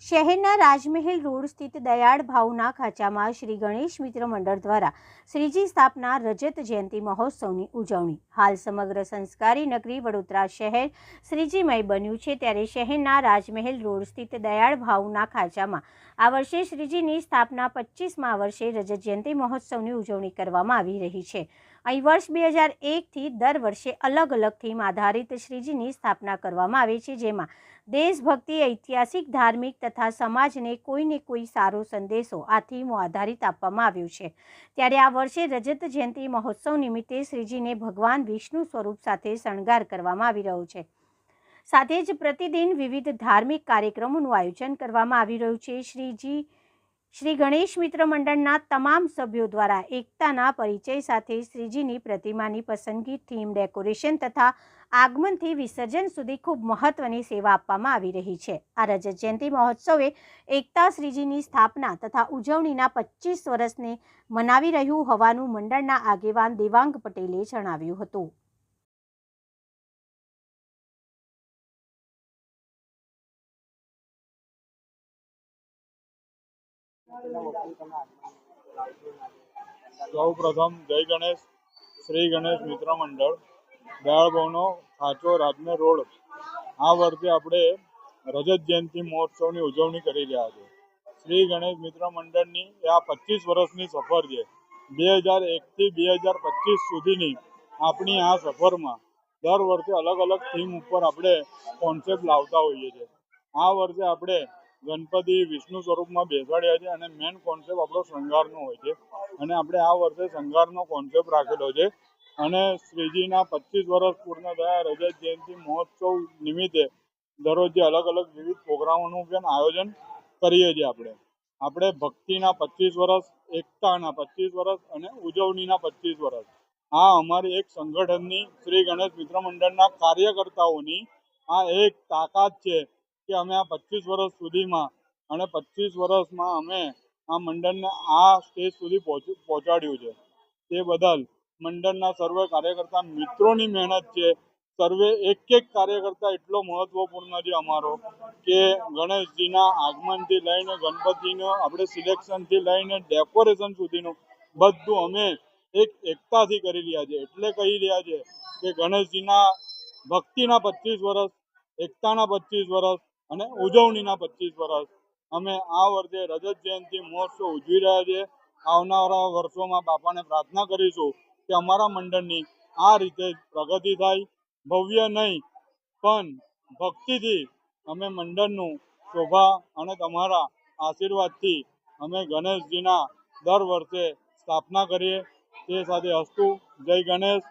શહેરના રાજમહેલ રોડ સ્થિત દયાળ ભાવના ખાંચામાં શ્રી ગણેશ મિત્ર મંડળ દ્વારા શ્રીજી સ્થાપના રજત જયંતિ મહોત્સવની ઉજવણી। હાલ સમગ્ર સંસ્કારી નગરી વડોદરા શહેર શ્રીજીમય બન્યું છે, ત્યારે શહેરના રાજમહેલ રોડ સ્થિત દયાળ ભાવના ખાંચામાં આ વર્ષે શ્રીજીની સ્થાપના 25મા વર્ષે રજત જયંતિ મહોત્સવની ઉજવણી કરવામાં આવી રહી છે। અહીં વર્ષ 2001થી દર વર્ષે અલગ અલગ થીમ આધારિત શ્રીજીની સ્થાપના કરવામાં આવે છે, જેમાં દેશભક્તિ, ઐતિહાસિક, ધાર્મિક તથા સમાજને કોઈને કોઈ સારો સંદેશો આ થીમો આધારિત આપવામાં આવ્યો છે। ત્યારે આ વર્ષે રજત જયંતિ મહોત્સવ નિમિત્તે શ્રીજીને ભગવાન વિષ્ણુ સ્વરૂપ સાથે શણગાર કરવામાં આવી રહ્યો છે। સાથે જ પ્રતિદિન વિવિધ ધાર્મિક કાર્યક્રમોનું આયોજન કરવામાં આવી રહ્યું છે। શ્રી ગણેશ મિત્ર મંડળના તમામ સભ્યો દ્વારા એકતાના પરિચય સાથે શ્રીજીની પ્રતિમાની પસંદગી, થીમ, ડેકોરેશન તથા આગમનથી વિસર્જન સુધી ખૂબ મહત્વની સેવા આપવામાં આવી રહી છે। આ રજત જયંતિ મહોત્સવે એકતા શ્રીજીની સ્થાપના તથા ઉજવણીના 25 વર્ષને મનાવી રહ્યું હોવાનું મંડળના આગેવાન દેવાંગ પટેલે જણાવ્યું હતું। સૌ પ્રથમ જય ગણેશ। શ્રી ગણેશ મિત્ર મંડળ દયાળ ભાવનો ખાંચો રાજમહેલ રોડ આ વર્ષે આપણે રજત જયંતિ મહોત્સવની ઉજવણી કરી રહ્યા છીએ। શ્રી ગણેશ મિત્ર મંડળની આ 25 વર્ષની સફર છે। 2001થી 2025 સુધીની આપણી આ સફરમાં દર વર્ષે અલગ અલગ થીમ ઉપર આપણે કોન્સેપ્ટ લાવતા હોઈએ છીએ। આ વર્ષે આપણે ગણપતિ વિષ્ણુ સ્વરૂપમાં બેસાડ્યા છે અને મેન કોન્સેપ્ટ આપણો શૃંગારનો હોય છે અને આપણે આ વર્ષે શૃંગારનો કોન્સેપ્ટ રાખેલો છે અને શ્રીજીના 25 વર્ષ પૂર્ણ થયા રજત જયંતિ મહોત્સવ નિમિત્તે દરરોજ અલગ અલગ વિવિધ પ્રોગ્રામોનું પણ આયોજન કરીએ છીએ। આપણે ભક્તિના 25 વર્ષ, એકતાના 25 વર્ષ અને ઉજવણીના 25 વર્ષ આ અમારી એક સંગઠનની શ્રી ગણેશ મિત્ર મંડળના કાર્યકર્તાઓની આ એક તાકાત છે કે અમે આ 25 વર્ષ સુધીમાં અને 25 વર્ષમાં અમે આ મંડળને આ સ્ટેજ સુધી પહોંચાડ્યું છે। તે બદલ મંડળના સર્વે કાર્યકર્તા મિત્રોની મહેનત છે। સર્વે એક કાર્યકર્તા એટલો મહત્વપૂર્ણ છે અમારો કે ગણેશજીના આગમનથી લઈને ગણપતિનો આપણે સિલેક્શનથી લઈને ડેકોરેશન સુધીનું બધું અમે એકતાથી કરી રહ્યા છીએ। એટલે કહી રહ્યા છે કે ગણેશજીના ભક્તિના 25 વર્ષ, એકતાના 25 વર્ષ અને ઉજવણીના 25 વર્ષ અમે આ વર્ષે રજત જયંતિ મહોત્સવ ઉજવી રહ્યા છીએ। આવનારા વર્ષોમાં બાપાને પ્રાર્થના કરીશું કે અમારા મંડળની આ રીતે પ્રગતિ થાય, ભવ્ય નહીં પણ ભક્તિથી અમે મંડળનું શોભા અને તમારા આશીર્વાદથી અમે ગણેશજીના દર વર્ષે સ્થાપના કરીએ। તે સાથે અસ્તુ, જય ગણેશ।